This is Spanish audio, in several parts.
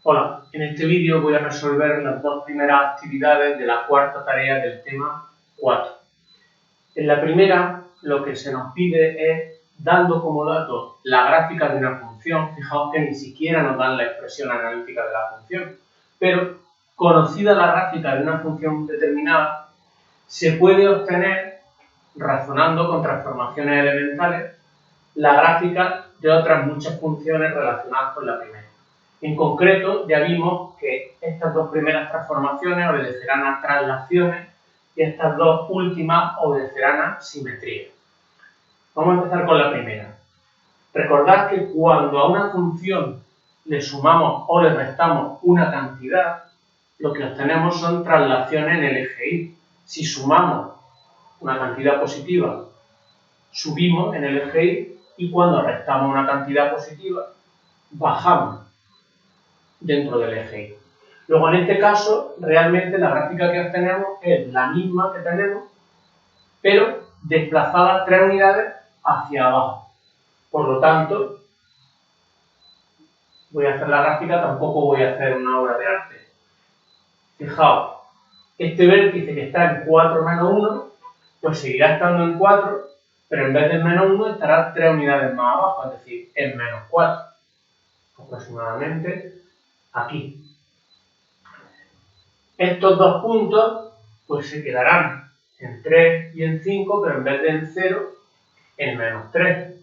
Hola, en este vídeo voy a resolver las dos primeras actividades de la cuarta tarea del tema 4. En la primera, lo que se nos pide es, dando como dato la gráfica de una función, fijaos que ni siquiera nos dan la expresión analítica de la función, pero conocida la gráfica de una función determinada, se puede obtener, razonando con transformaciones elementales, la gráfica de otras muchas funciones relacionadas con la primera. En concreto, ya vimos que estas dos primeras transformaciones obedecerán a traslaciones y estas dos últimas obedecerán a simetría. Vamos a empezar con la primera. Recordad que cuando a una función le sumamos o le restamos una cantidad, lo que obtenemos son traslaciones en el eje Y. Si sumamos una cantidad positiva, subimos en el eje Y, y cuando restamos una cantidad positiva, bajamos dentro del eje Y. Luego, en este caso, realmente la gráfica que obtenemos es la misma que tenemos, pero desplazada 3 unidades hacia abajo. Por lo tanto, voy a hacer la gráfica, tampoco voy a hacer una obra de arte. Fijaos, este vértice que está en 4 menos 1, pues seguirá estando en 4, pero en vez de menos 1 estará 3 unidades más abajo, es decir, en menos 4, aproximadamente aquí. Estos dos puntos pues se quedarán en 3 y en 5, pero en vez de en 0, en menos 3.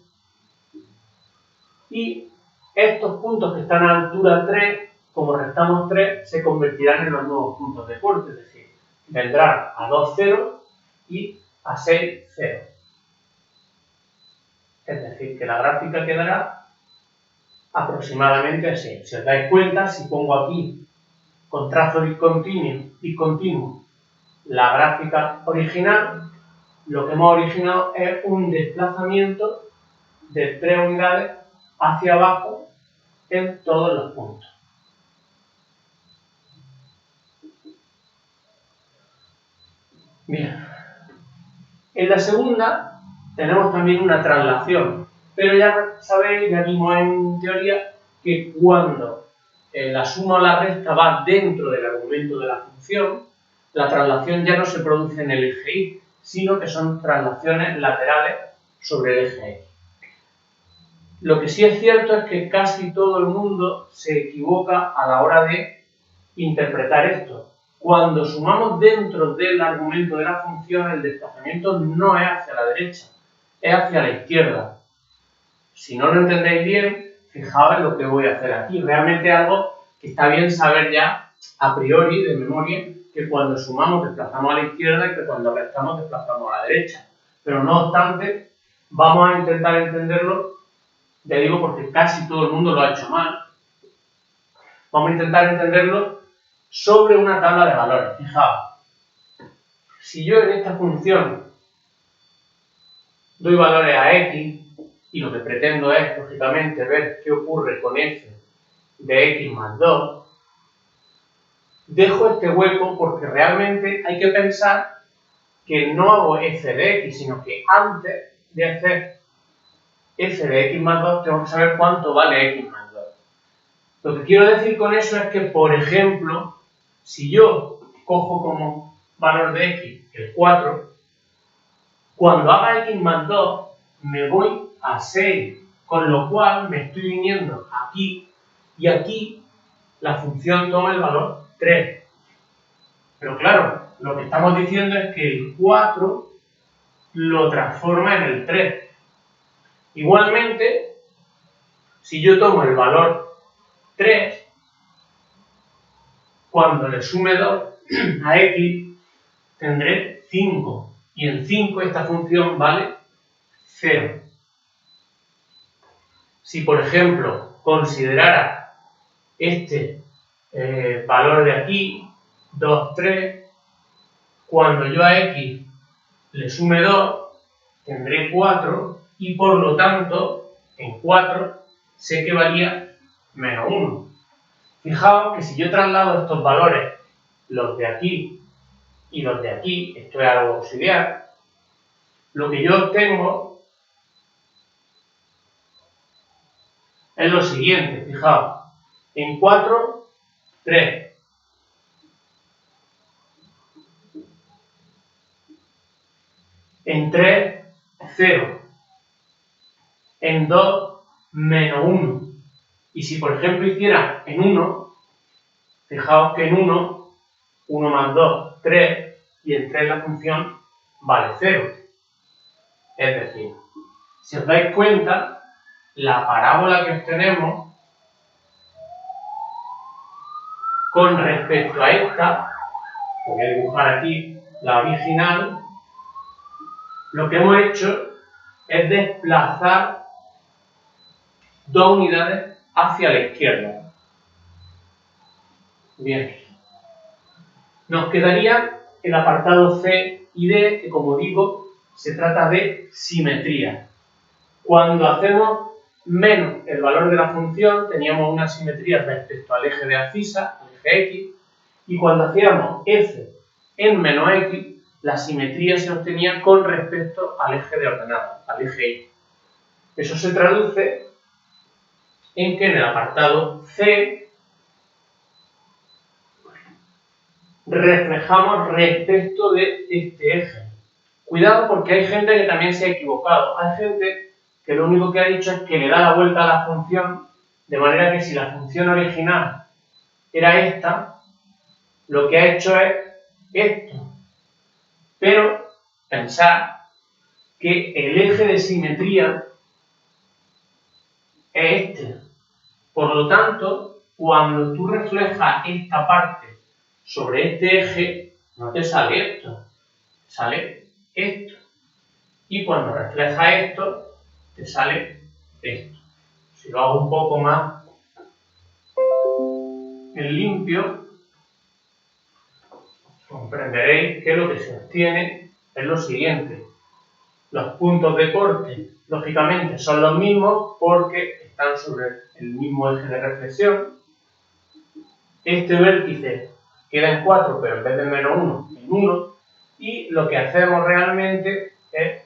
Y estos puntos que están a altura 3, como restamos 3, se convertirán en los nuevos puntos de corte, es decir, vendrán a 2 ceros y a 6 ceros. Es decir, que la gráfica quedará aproximadamente así. Si os dais cuenta, si pongo aquí con trazo discontinuo la gráfica original, lo que hemos originado es un desplazamiento de 3 unidades hacia abajo en todos los puntos. Bien. En la segunda tenemos también una traslación, pero ya sabéis, ya vimos en teoría, que cuando la suma o la resta va dentro del argumento de la función, la traslación ya no se produce en el eje Y, sino que son traslaciones laterales sobre el eje X. Lo que sí es cierto es que casi todo el mundo se equivoca a la hora de interpretar esto. Cuando sumamos dentro del argumento de la función, el desplazamiento no es hacia la derecha, es hacia la izquierda. Si no lo entendéis bien, fijaos en lo que voy a hacer aquí. Realmente es algo que está bien saber ya a priori, de memoria, que cuando sumamos desplazamos a la izquierda y que cuando restamos desplazamos a la derecha. Pero no obstante, vamos a intentar entenderlo, ya digo, porque casi todo el mundo lo ha hecho mal. Vamos a intentar entenderlo sobre una tabla de valores. Fijaos, si yo en esta función doy valores a x, y lo que pretendo es, lógicamente, ver qué ocurre con f de x más 2, dejo este hueco porque realmente hay que pensar que no hago f de x, sino que antes de hacer f de x más 2 tengo que saber cuánto vale x más 2. Lo que quiero decir con eso es que, por ejemplo, si yo cojo como valor de x el 4, cuando haga x más 2 me voy a 6, con lo cual me estoy viniendo aquí y aquí la función toma el valor 3. Pero claro, lo que estamos diciendo es que el 4 lo transforma en el 3. Igualmente, si yo tomo el valor 3, cuando le sume 2 a x, tendré 5. Y en 5 esta función vale 0. Si, por ejemplo, considerara este valor de aquí, 2, 3, cuando yo a x le sume 2, tendré 4 y por lo tanto, en 4 sé que valía menos 1. Fijaos que si yo traslado estos valores, los de aquí y los de aquí, esto es algo auxiliar, lo que yo obtengo es lo siguiente. Fijaos, en 4 3. En 3, 0. En 2, menos 1. Y si por ejemplo hiciera en 1, fijaos que en 1, 1 más 2, 3, y en 3 la función vale 0. Es decir, si os dais cuenta, la parábola que obtenemos con respecto a esta, voy a dibujar aquí la original, lo que hemos hecho es desplazar 2 unidades hacia la izquierda. Bien. Nos quedaría el apartado C y D, que como digo, se trata de simetría. Cuando hacemos menos el valor de la función, teníamos una simetría respecto al eje de abscisa, al eje X, y cuando hacíamos f en menos X, la simetría se obtenía con respecto al eje de ordenada, al eje Y. Eso se traduce en que en el apartado C reflejamos respecto de este eje. Cuidado porque hay gente que también se ha equivocado. Hay gente que lo único que ha dicho es que le da la vuelta a la función, de manera que si la función original era esta, lo que ha hecho es esto. Pero pensad que el eje de simetría es este. Por lo tanto, cuando tú reflejas esta parte sobre este eje, no te sale esto, sale esto. Y cuando refleja esto, te sale esto. Si lo hago un poco más en limpio, comprenderéis que lo que se obtiene es lo siguiente. Los puntos de corte, lógicamente, son los mismos porque están sobre el mismo eje de reflexión. Este vértice queda en 4, pero en vez de menos 1, en 1. Y lo que hacemos realmente es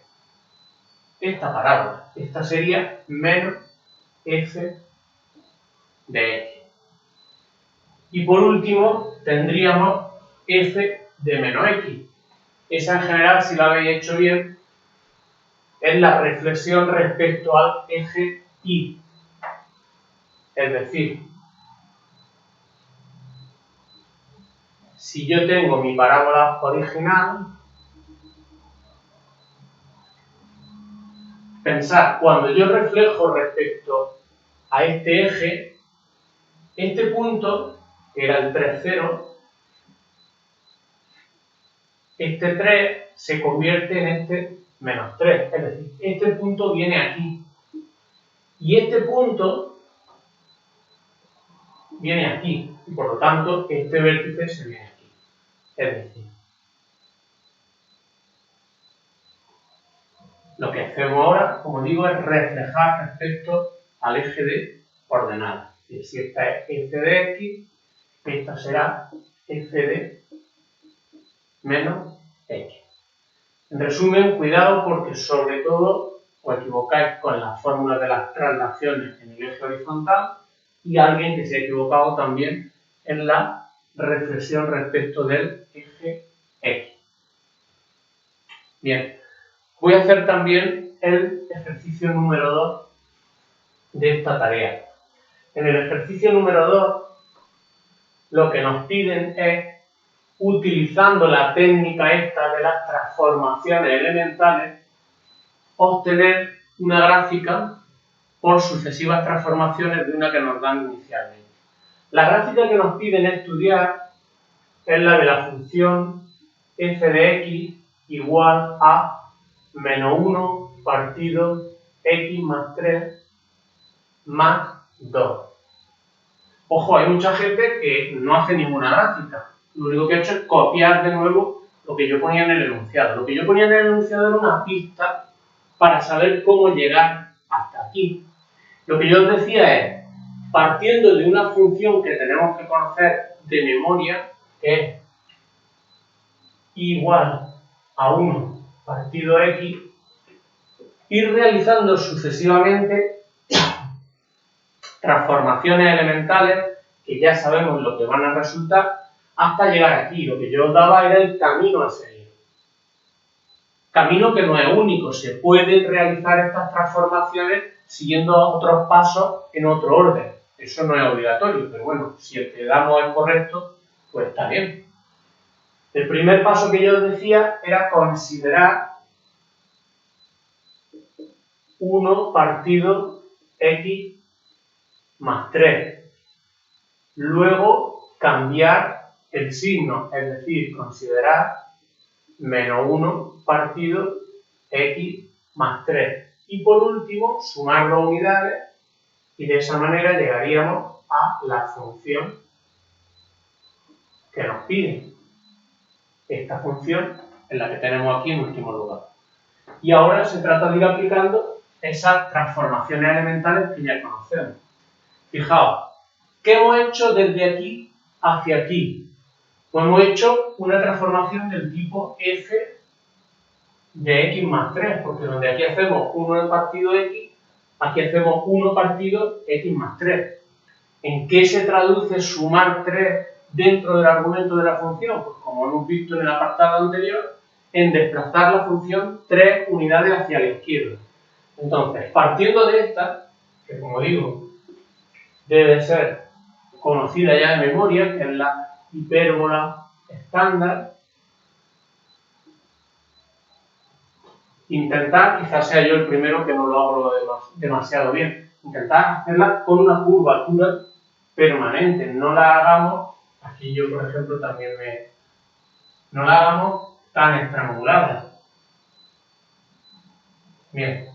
esta parábola. Esta sería menos f de x. Y por último, tendríamos f de menos x. Esa en general, si la habéis hecho bien, es la reflexión respecto al eje y. Es decir, si yo tengo mi parábola original, pensad, cuando yo reflejo respecto a este eje, este punto, que era el 3, 0, este 3 se convierte en este menos 3. Es decir, este punto viene aquí. Y este punto viene aquí. Y por lo tanto, este vértice se viene aquí. Es decir, lo que hacemos ahora, como digo, es reflejar respecto al eje de ordenada. Si esta es f de x, esta será f de menos x. En resumen, cuidado porque sobre todo os equivocáis con las fórmulas de las traslaciones en el eje horizontal y alguien que se ha equivocado también en la reflexión respecto del eje X. Bien, voy a hacer también el ejercicio número 2 de esta tarea. En el ejercicio número 2 lo que nos piden es, utilizando la técnica esta de las transformaciones elementales, obtener una gráfica por sucesivas transformaciones de una que nos dan inicialmente. La gráfica que nos piden estudiar es la de la función f de x igual a menos 1 partido x más 3 más 2. Ojo, hay mucha gente que no hace ninguna gráfica. Lo único que ha hecho es copiar de nuevo lo que yo ponía en el enunciado. Lo que yo ponía en el enunciado era una pista para saber cómo llegar hasta aquí. Lo que yo os decía es, partiendo de una función que tenemos que conocer de memoria, que es igual a 1 partido x, ir realizando sucesivamente transformaciones elementales que ya sabemos lo que van a resultar, hasta llegar aquí. Lo que yo os daba era el camino a seguir. Camino que no es único, se pueden realizar estas transformaciones siguiendo otros pasos en otro orden. Eso no es obligatorio, pero bueno, si el que damos es correcto, pues está bien. El primer paso que yo os decía era considerar 1 partido x más 3. Luego cambiar el signo, es decir, considerar menos 1 partido x más 3. Y por último, sumar 2 unidades y de esa manera llegaríamos a la función que nos pide. Esta función es la que tenemos aquí en último lugar. Y ahora se trata de ir aplicando esas transformaciones elementales que ya conocemos. Fijaos, ¿qué hemos hecho desde aquí hacia aquí? Pues hemos hecho una transformación del tipo f de x más 3, porque donde aquí hacemos 1 partido x, aquí hacemos 1 partido x más 3. ¿En qué se traduce sumar 3 dentro del argumento de la función? Pues como hemos visto en el apartado anterior, en desplazar la función 3 unidades hacia la izquierda. Entonces, partiendo de esta, que como digo, debe ser conocida ya de memoria, que es la hipérbola estándar, intentar, quizás sea yo el primero que no lo hago demasiado bien, intentar hacerla con una curvatura permanente, no la hagamos, aquí yo por ejemplo también no la hagamos tan estrangulada. Bien.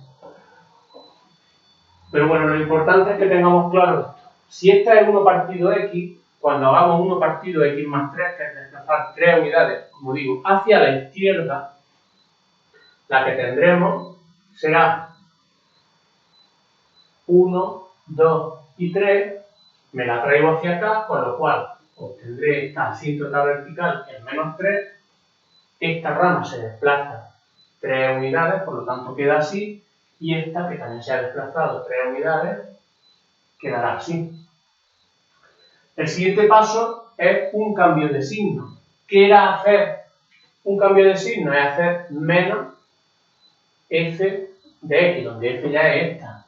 Pero bueno, lo importante es que tengamos claro esto. Si esta es 1 partido x, cuando hagamos 1 partido x más 3, que es desplazar 3 unidades, como digo, hacia la izquierda, la que tendremos será 1, 2 y 3, me la traigo hacia acá, con lo cual obtendré esta asíntota vertical en menos 3, esta rama se desplaza 3 unidades, por lo tanto queda así, y esta, que también se ha desplazado 3 unidades, quedará así. El siguiente paso es un cambio de signo. ¿Qué era hacer un cambio de signo? Es hacer menos f de x, donde f ya es esta.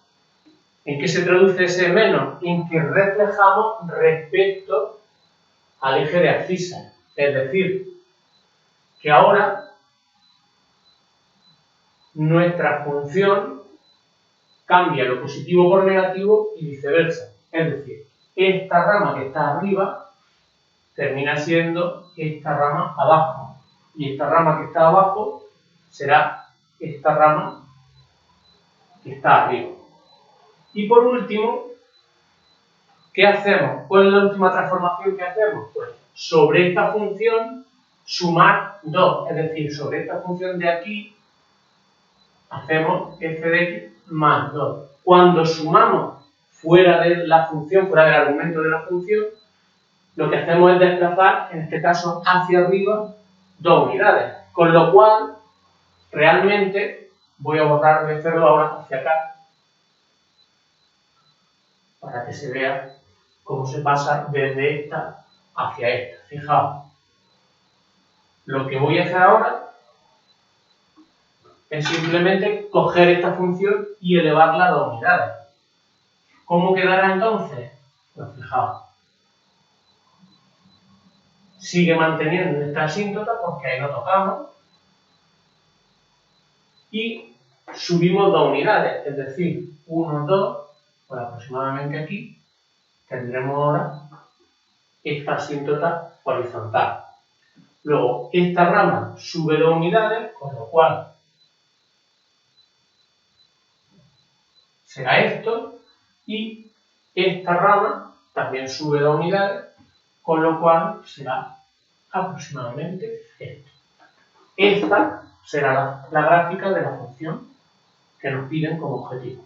¿En qué se traduce ese menos? En que reflejamos respecto al eje de abscisa. Es decir, que ahora nuestra función cambia lo positivo por negativo y viceversa. Es decir, esta rama que está arriba termina siendo esta rama abajo. Y esta rama que está abajo será esta rama que está arriba. Y por último, ¿qué hacemos? ¿Cuál es la última transformación que hacemos? Pues sobre esta función sumar 2. Es decir, sobre esta función de aquí hacemos f de x más 2. Cuando sumamos fuera de la función, fuera del argumento de la función, lo que hacemos es desplazar, en este caso hacia arriba, 2 unidades. Con lo cual, realmente, voy a borrar de hacerlo ahora hacia acá, para que se vea cómo se pasa desde esta hacia esta. Fijaos, lo que voy a hacer ahora es simplemente coger esta función y elevarla a 2 unidades. ¿Cómo quedará entonces? Pues fijaos, sigue manteniendo esta asíntota porque ahí no tocamos y subimos 2 unidades, es decir, 1, 2, pues aproximadamente aquí tendremos ahora esta asíntota horizontal. Luego, esta rama sube 2 unidades, con lo cual será esto, y esta rama también sube 2 unidades, con lo cual será aproximadamente esto. Esta será la gráfica de la función que nos piden como objetivo.